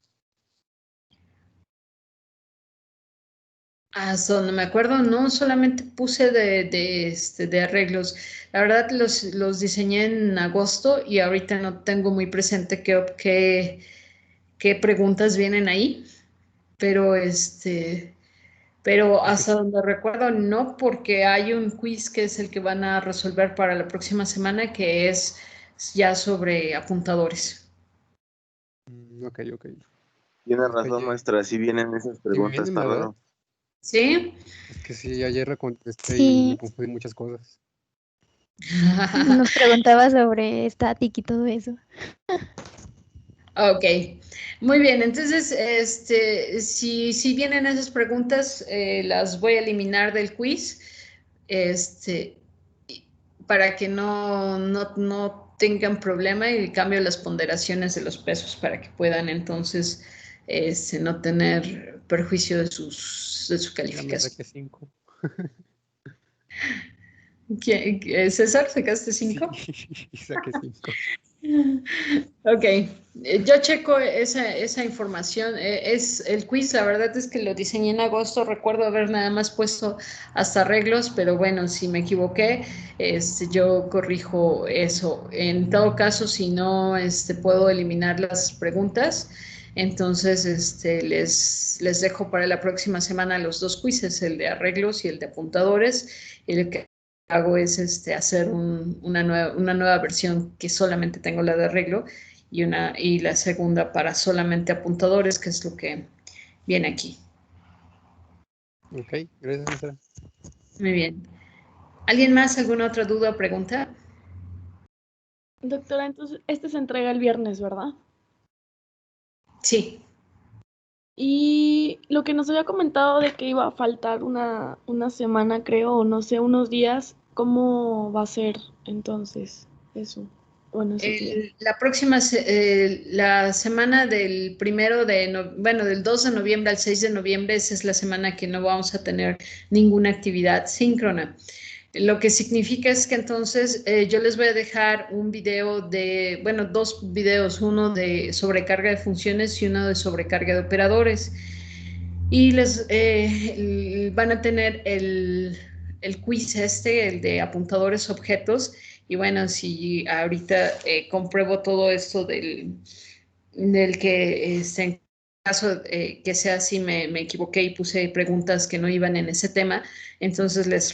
Hasta donde me acuerdo, no solamente puse de arreglos. La verdad, los diseñé en agosto y ahorita no tengo muy presente qué preguntas vienen ahí, pero pero Es que hasta donde recuerdo, no, porque hay un quiz que es el que van a resolver para la próxima semana, que es ya sobre apuntadores. ok, ok. Tiene Es que razón, ayer, maestra, si vienen esas sí preguntas, vienen, está ¿verdad? raro. ¿Sí? Es que sí, ayer la contesté y me Sí, confundí muchas cosas. nos preguntaba sobre static y todo eso. Ok, muy bien. Entonces, si vienen esas preguntas, las voy a eliminar del quiz, este, y- para que no tengan problema y cambio las ponderaciones de los pesos para que puedan entonces no tener perjuicio de su Ya me calificación. saqué 5. César, ¿sacaste Sí, 5? saqué 5. Ok, yo checo esa información. Es el quiz, la verdad es que lo diseñé en agosto. Recuerdo haber nada más puesto hasta arreglos, pero bueno, si me equivoqué, yo corrijo eso. En todo caso, si no, puedo eliminar las preguntas. Entonces, les dejo para la próxima semana los dos quizzes, el de arreglos y el de apuntadores. El que hago es hacer una nueva versión que solamente tengo la de arreglo y la segunda para solamente apuntadores, que es lo que viene aquí. Ok, gracias, maestra. Muy bien. ¿Alguien más? ¿Alguna otra duda o pregunta? Doctora, entonces este se entrega el viernes, ¿verdad? Sí. Y lo que nos había comentado de que iba a faltar una semana, creo, o no sé, unos días, ¿cómo va a ser entonces eso? Bueno, esos días. La semana del bueno, del 2 de noviembre al 6 de noviembre, esa es la semana que no vamos a tener ninguna actividad síncrona. Lo que significa es que entonces yo les voy a dejar un video bueno, dos videos, uno de sobrecarga de funciones y uno de sobrecarga de operadores. Y van a tener el quiz el de apuntadores objetos. Y bueno, si ahorita compruebo todo esto del que en caso que sea así me equivoqué y puse preguntas que no iban en ese tema, entonces les